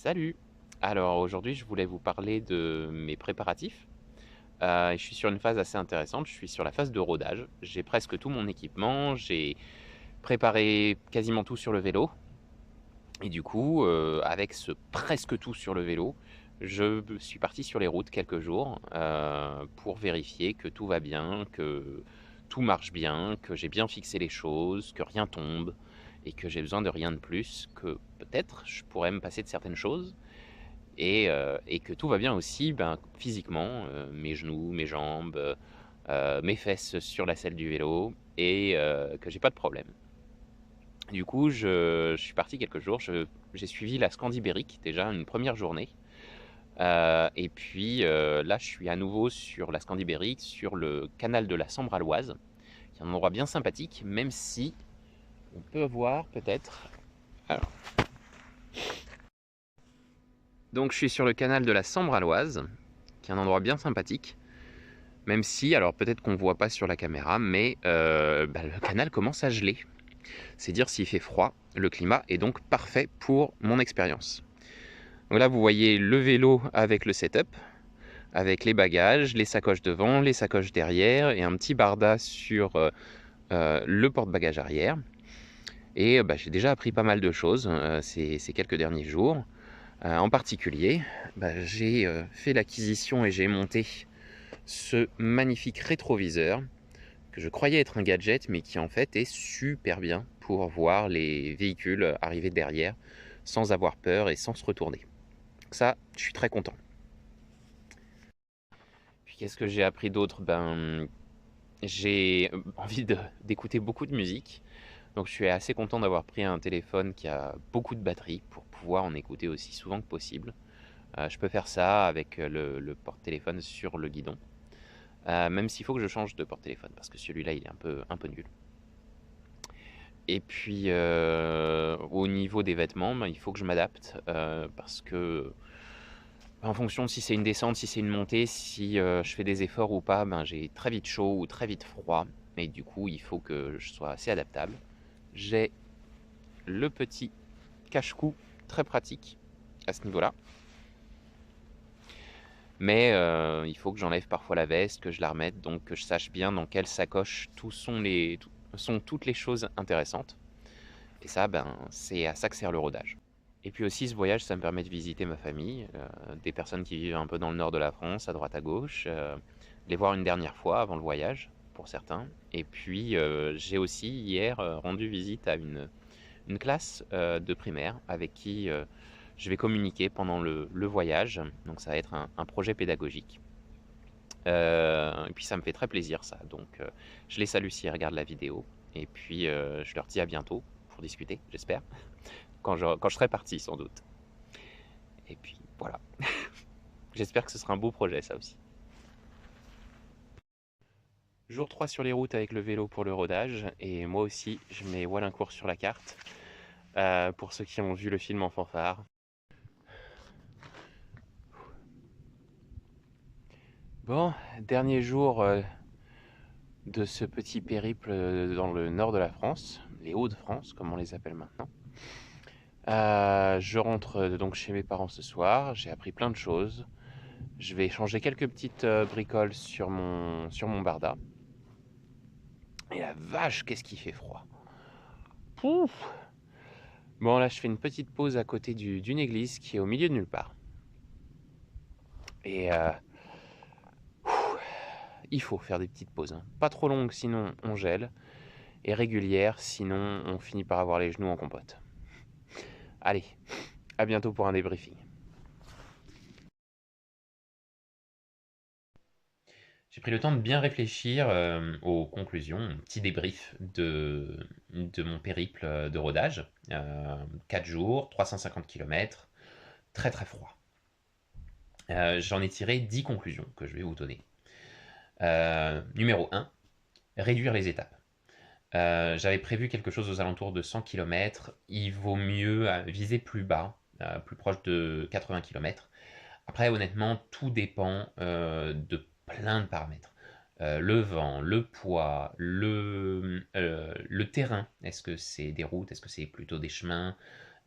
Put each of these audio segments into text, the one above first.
Salut! Alors aujourd'hui, je voulais vous parler de mes préparatifs. Je suis sur une phase assez intéressante, je suis sur la phase de rodage. J'ai presque tout mon équipement, j'ai préparé quasiment tout sur le vélo. Et du coup, avec ce presque tout sur le vélo, je suis parti sur les routes quelques jours pour vérifier que tout va bien, que tout marche bien, que j'ai bien fixé les choses, que rien tombe et que j'ai besoin de rien de plus, que peut-être je pourrais me passer de certaines choses et que tout va bien aussi, ben, physiquement, mes genoux, mes jambes, mes fesses sur la selle du vélo et que j'ai pas de problème. Du coup, je suis parti quelques jours, j'ai suivi la Scandibérique, déjà une première journée, et puis, là, je suis à nouveau sur la Scandibérique, sur le canal de la Sambre-à-l'Oise, qui est un endroit bien sympathique, même si on peut voir peut-être alors donc je suis sur le canal de la Sambre-à-l'Oise, qui est un endroit bien sympathique. Même si, alors peut-être qu'on ne voit pas sur la caméra, mais bah, le canal commence à geler. C'est dire s'il fait froid, le climat est donc parfait pour mon expérience. Donc là, vous voyez le vélo avec le setup, avec les bagages, les sacoches devant, les sacoches derrière, et un petit barda sur le porte-bagages arrière. Et bah, j'ai déjà appris pas mal de choses ces quelques derniers jours. En particulier, bah, j'ai fait l'acquisition et j'ai monté ce magnifique rétroviseur que je croyais être un gadget, mais qui en fait est super bien pour voir les véhicules arriver derrière sans avoir peur et sans se retourner. Ça, je suis très content. Puis qu'est-ce que j'ai appris d'autre? Ben, j'ai envie d'écouter beaucoup de musique. Donc je suis assez content d'avoir pris un téléphone qui a beaucoup de batterie pour pouvoir en écouter aussi souvent que possible. Je peux faire ça avec le porte-téléphone sur le guidon. Même s'il faut que je change de porte-téléphone parce que celui-là il est un peu nul. Et puis, au niveau des vêtements, ben, il faut que je m'adapte, parce que, en fonction de si c'est une descente, si c'est une montée, si, je fais des efforts ou pas, ben, j'ai très vite chaud ou très vite froid et du coup, il faut que je sois assez adaptable. J'ai le petit cache-cou très pratique à ce niveau-là. Mais, il faut que j'enlève parfois la veste, que je la remette, donc que je sache bien dans quelle sacoche sont toutes les choses intéressantes. Et ça, ben, c'est à ça que sert le rodage. Et puis aussi, ce voyage, ça me permet de visiter ma famille, des personnes qui vivent un peu dans le nord de la France, à droite à gauche, les voir une dernière fois avant le voyage, pour certains. Et puis, j'ai aussi hier rendu visite à une classe de primaire avec qui je vais communiquer pendant le voyage. Donc ça va être un projet pédagogique. Et puis ça me fait très plaisir ça. Donc je les salue s'ils regardent la vidéo. Et puis je leur dis à bientôt pour discuter, j'espère quand je serai parti sans doute. Et puis voilà, j'espère que ce sera un beau projet ça aussi. Jour 3 sur les routes avec le vélo pour le rodage, et moi aussi je mets Wallincourt sur la carte, pour ceux qui ont vu le film en fanfare. Bon, dernier jour de ce petit périple dans le nord de la France, les Hauts-de-France comme on les appelle maintenant. Je rentre donc chez mes parents ce soir, j'ai appris plein de choses. Je vais changer quelques petites bricoles sur mon barda. Et la vache, qu'est-ce qui fait froid. Pouf. Bon, là, je fais une petite pause à côté d'une église qui est au milieu de nulle part. Et il faut faire des petites pauses, hein. Pas trop longues, sinon on gèle. Et régulières, sinon on finit par avoir les genoux en compote. Allez, à bientôt pour un débriefing. J'ai pris le temps de bien réfléchir aux conclusions, un petit débrief de mon périple de rodage. 4 jours, 350 km, très très froid. J'en ai tiré 10 conclusions que je vais vous donner. Numéro 1, réduire les étapes. J'avais prévu quelque chose aux alentours de 100 km. Il vaut mieux viser plus bas, plus proche de 80 km. Après, honnêtement, tout dépend de plein de paramètres. Le vent, le poids, le terrain. Est-ce que c'est des routes? Est-ce que c'est plutôt des chemins?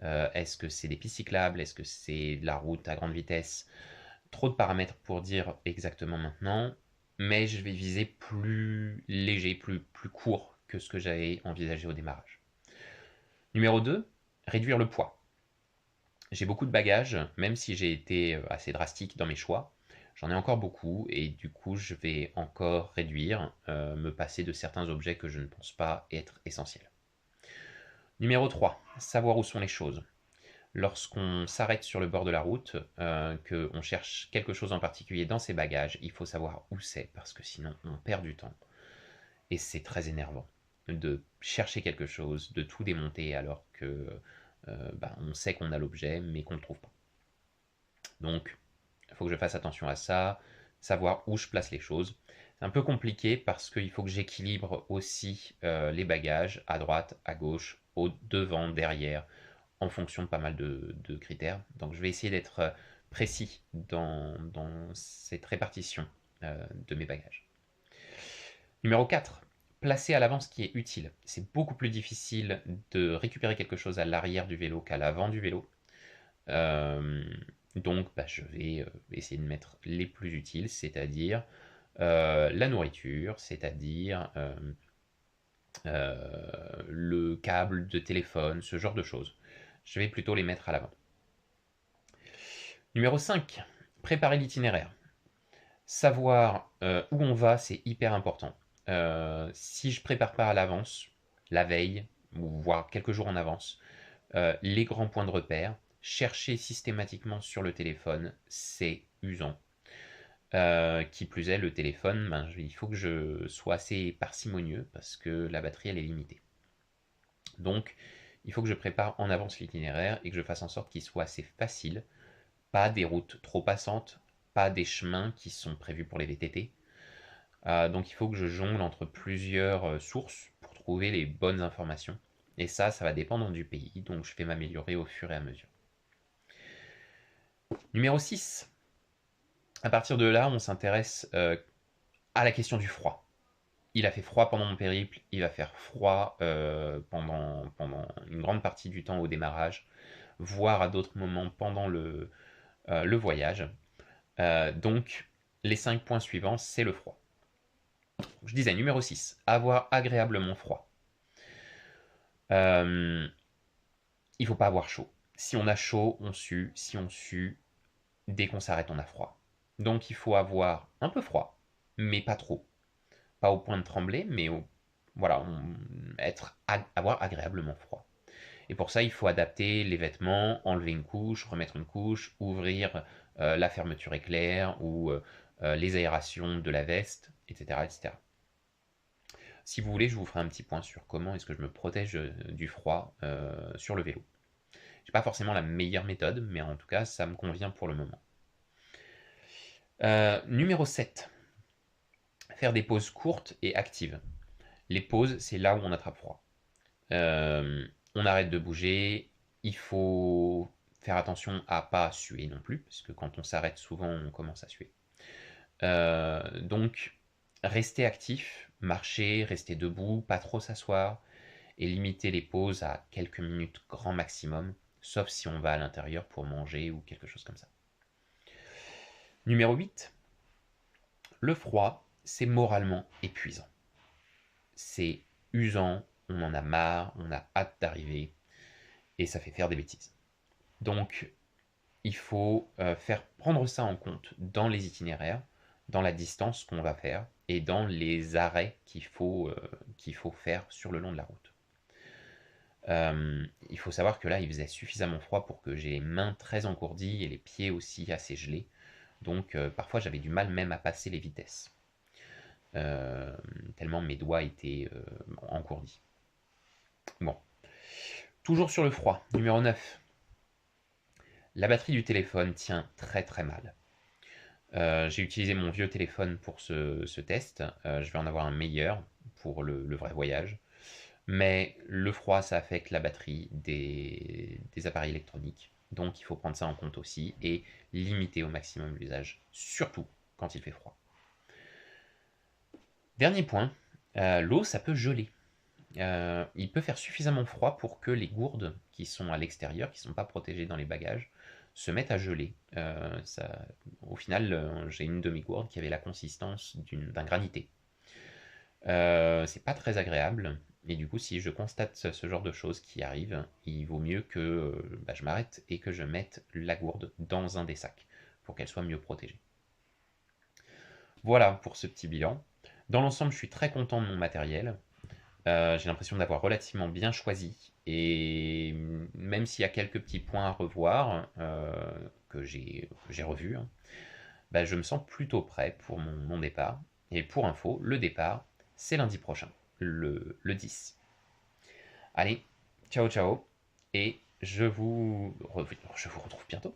Est-ce que c'est des pistes cyclables? Est-ce que c'est de la route à grande vitesse? Trop de paramètres pour dire exactement maintenant, mais je vais viser plus léger, plus court que ce que j'avais envisagé au démarrage. Numéro 2, réduire le poids. J'ai beaucoup de bagages, même si j'ai été assez drastique dans mes choix. J'en ai encore beaucoup et du coup je vais encore réduire, me passer de certains objets que je ne pense pas être essentiels. Numéro 3, savoir où sont les choses. Lorsqu'on s'arrête sur le bord de la route, qu'on cherche quelque chose en particulier dans ses bagages, il faut savoir où c'est parce que sinon on perd du temps. Et c'est très énervant de chercher quelque chose, de tout démonter alors que on sait qu'on a l'objet mais qu'on ne le trouve pas. Donc il faut que je fasse attention à ça, savoir où je place les choses. C'est un peu compliqué parce qu'il faut que j'équilibre aussi les bagages à droite, à gauche, au devant, derrière, en fonction de pas mal de critères. Donc je vais essayer d'être précis dans cette répartition de mes bagages. Numéro 4, placer à l'avant ce qui est utile. C'est beaucoup plus difficile de récupérer quelque chose à l'arrière du vélo qu'à l'avant du vélo. Euh, donc je vais essayer de mettre les plus utiles, c'est-à-dire la nourriture, c'est-à-dire le câble de téléphone, ce genre de choses. Je vais plutôt les mettre à l'avant. Numéro 5, préparer l'itinéraire. Savoir où on va, c'est hyper important. Si je prépare pas à l'avance, la veille, ou voire quelques jours en avance, les grands points de repère, chercher systématiquement sur le téléphone, c'est usant. Qui plus est, le téléphone, il faut que je sois assez parcimonieux parce que la batterie elle est limitée. Donc, il faut que je prépare en avance l'itinéraire et que je fasse en sorte qu'il soit assez facile, pas des routes trop passantes, pas des chemins qui sont prévus pour les VTT. Donc il faut que je jongle entre plusieurs sources pour trouver les bonnes informations. Et ça va dépendre du pays, donc je vais m'améliorer au fur et à mesure. Numéro 6. À partir de là, on s'intéresse à la question du froid. Il a fait froid pendant mon périple, il va faire froid pendant une grande partie du temps au démarrage, voire à d'autres moments pendant le voyage. Donc, les 5 points suivants, c'est le froid. Je disais, numéro 6, avoir agréablement froid. Il ne faut pas avoir chaud. Si on a chaud, on sue. Si on sue, dès qu'on s'arrête, on a froid. Donc il faut avoir un peu froid, mais pas trop. Pas au point de trembler, mais voilà, avoir agréablement froid. Et pour ça, il faut adapter les vêtements, enlever une couche, remettre une couche, ouvrir la fermeture éclair ou les aérations de la veste, etc., etc. Si vous voulez, je vous ferai un petit point sur comment est-ce que je me protège du froid sur le vélo. J'ai pas forcément la meilleure méthode, mais en tout cas, ça me convient pour le moment. Numéro 7. Faire des pauses courtes et actives. Les pauses, c'est là où on attrape froid. On arrête de bouger, il faut faire attention à pas suer non plus, parce que quand on s'arrête souvent, on commence à suer. Donc, rester actif, marcher, rester debout, pas trop s'asseoir, et limiter les pauses à quelques minutes grand maximum, sauf si on va à l'intérieur pour manger ou quelque chose comme ça. Numéro 8. Le froid, c'est moralement épuisant. C'est usant, on en a marre, on a hâte d'arriver, et ça fait faire des bêtises. Donc, il faut prendre ça en compte dans les itinéraires, dans la distance qu'on va faire, et dans les arrêts qu'il faut faire sur le long de la route. Il faut savoir que là, il faisait suffisamment froid pour que j'ai les mains très engourdies et les pieds aussi assez gelés. Donc parfois j'avais du mal même à passer les vitesses. Tellement mes doigts étaient engourdis. Bon. Toujours sur le froid, numéro 9. La batterie du téléphone tient très très mal. J'ai utilisé mon vieux téléphone pour ce test. Je vais en avoir un meilleur pour le vrai voyage. Mais le froid, ça affecte la batterie des appareils électroniques. Donc il faut prendre ça en compte aussi et limiter au maximum l'usage, surtout quand il fait froid. Dernier point, l'eau, ça peut geler. Il peut faire suffisamment froid pour que les gourdes qui sont à l'extérieur, qui ne sont pas protégées dans les bagages, se mettent à geler. Au final, j'ai une de mes gourdes qui avait la consistance d'un granité. C'est pas très agréable, et du coup, si je constate ce genre de choses qui arrivent, il vaut mieux que je m'arrête et que je mette la gourde dans un des sacs pour qu'elle soit mieux protégée. Voilà pour ce petit bilan. Dans l'ensemble, je suis très content de mon matériel. J'ai l'impression d'avoir relativement bien choisi, et même s'il y a quelques petits points à revoir que j'ai revus, hein, je me sens plutôt prêt pour mon départ. Et pour info, le départ, c'est lundi prochain, le 10. Allez, ciao ciao, et je vous retrouve bientôt.